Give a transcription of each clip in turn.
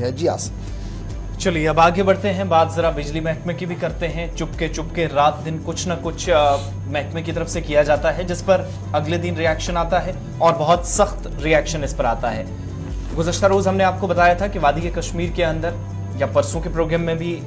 है। जी आसिफ, चलिए अब आगे बढ़ते हैं, बात जरा बिजली महकमे की भी करते हैं। चुपके रात दिन कुछ ना कुछ महकमे की तरफ से किया जाता है, जिस पर अगले दिन रिएक्शन आता है और बहुत सख्त रिएक्शन इस पर आता है। गुज़श्ता रोज हमने आपको बताया था कि वादी के कश्मीर के अंदर, या परसों के प्रोग्राम में भी,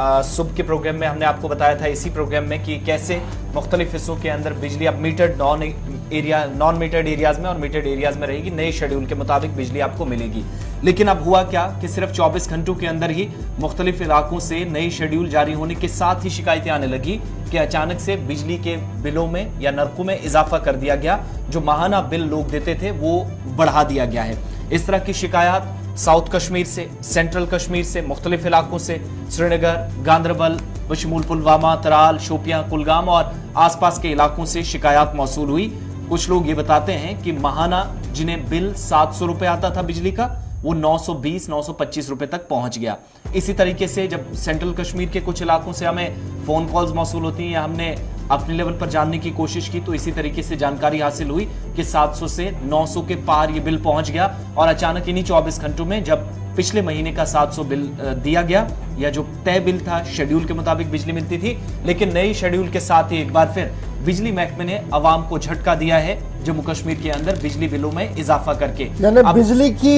सुबह के प्रोग्राम में हमने आपको बताया था इसी प्रोग्राम में, कि कैसे मुख्तलिफ हिस्सों के अंदर बिजली अब मीटर्ड नॉन मीटर्ड एरियाज में और मीटर्ड एरियाज में रहेगी। नए शेड्यूल के मुताबिक बिजली आपको मिलेगी। लेकिन अब हुआ क्या कि सिर्फ 24 घंटों के अंदर ही मुख्तलिफ इलाकों से नई शेड्यूल जारी होने के साथ ही शिकायतें आने लगी कि अचानक से बिजली के बिलों में या नरकों में इजाफा कर दिया गया। जो माहाना बिल लोग देते थे वो बढ़ा दिया गया है। इस तरह की शिकायत साउथ कश्मीर से, सेंट्रल कश्मीर से, मुख्तलिफ इलाकों से, श्रीनगर, गांदरबल, बशमूल पुलवामा, तराल, शोपियां, कुलगाम और आसपास के इलाकों से शिकायत मौसूल हुई। कुछ लोग ये बताते हैं कि माहाना जिन्हें बिल 700 रुपए आता था बिजली का, वो 920-925 रुपए तक पहुंच गया। इसी तरीके से जब सेंट्रल कश्मीर के कुछ इलाकों से हमें फोन कॉल्स मौसूल होती हैं या हमने अपने लेवल पर जानने की कोशिश की, तो इसी तरीके से जानकारी हासिल हुई कि 700 से 900 के पार ये बिल पहुंच गया। और अचानक इन्हीं 24 घंटों में जब पिछले महीने का 700 बिल दिया गया, या जो तय बिल था, शेड्यूल के मुताबिक बिजली मिलती थी, लेकिन नई शेड्यूल के साथ ही एक बार फिर बिजली महकमे ने अवाम को झटका दिया है जम्मू कश्मीर के अंदर बिजली बिलों में इजाफा करके। यानी बिजली की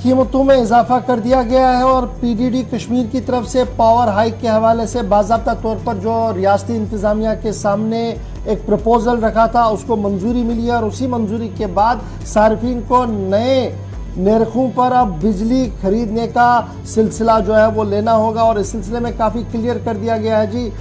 कीमतों में इजाफा कर दिया गया है। और पीडीडी कश्मीर की तरफ से पावर हाइक के हवाले से बाज़ाब्ता तौर पर जो रियासती इंतजामिया के सामने एक प्रपोजल रखा था, उसको मंजूरी मिली है। और उसी मंजूरी के बाद सार्फिन को नए नरखों पर अब बिजली खरीदने का सिलसिला जो है वो लेना होगा। और इस सिलसिले में काफ़ी क्लियर कर दिया गया है जी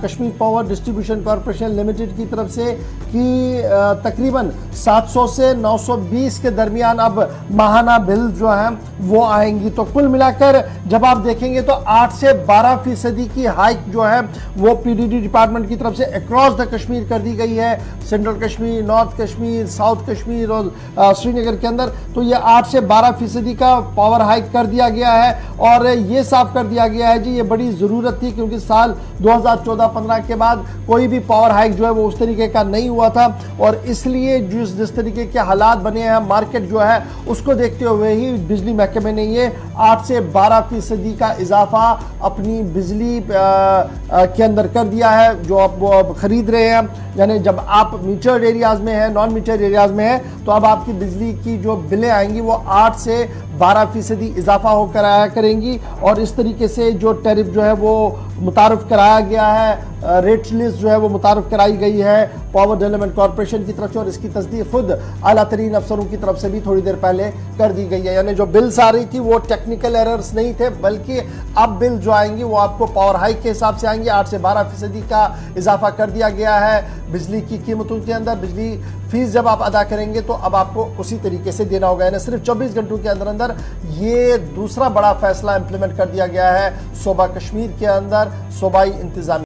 Kashmir power distribution corporation limited की तरफ से कि तकरीबन 700 से 920 के दरमियान अब माहाना बिल जो है वो आएंगी। तो कुल मिलाकर जब आप देखेंगे तो 8 से 12% की हाइक जो है वो पीडीडी डिपार्टमेंट की तरफ से अक्रॉस द कश्मीर कर दी गई है। Central Kashmir, north Kashmir, south Kashmir और श्रीनगर के अंदर तो ये 8 से 12% का पावर हाइक कर दिया गया है। और ये साफ कर दिया गया है जी, ये बड़ी ज़रूरत थी, क्योंकि साल 2014-15 के बाद कोई भी पावर हाइक जो है वो उस तरीके का नहीं हुआ था। और इसलिए जिस तरीके के हालात बने हैं, मार्केट जो है उसको देखते हुए ही बिजली महकमे ने ये 8 से 12% का इजाफा अपनी बिजली के अंदर कर दिया है, जो आप वो खरीद रहे हैं। यानी जब आप मीटर्ड एरियाज में हैं, नॉन मीटर्ड एरियाज में हैं, तो अब आपकी बिजली की जो बिलें आएंगी वो 8 से 12% इजाफा होकर आया करेंगी। और इस तरीके से जो टैरिफ जो है वो मुतारफ कराया गया है, रेट लिस्ट जो है वो मुतारफ कराई गई है पावर डेवलपमेंट कॉरपोरेशन की तरफ से। और इसकी तस्दीक खुद आला तरीन अफसरों की तरफ से भी थोड़ी देर पहले कर दी गई है। यानी जो बिल्स आ रही थी वो टेक्निकल एरर्स नहीं थे, बल्कि अब बिल जो आएंगी वो आपको पावर हाइक के हिसाब से आएंगे। 8 से 12% का इजाफा कर दिया गया है बिजली की कीमतों के अंदर। बिजली फीस जब आप अदा करेंगे तो अब आपको उसी तरीके से देना होगा। यानी सिर्फ 24 घंटों के अंदर अंदर ये दूसरा बड़ा फैसला इंप्लीमेंट कर दिया गया है सूबा कश्मीर के अंदर सूबाई इंतजाम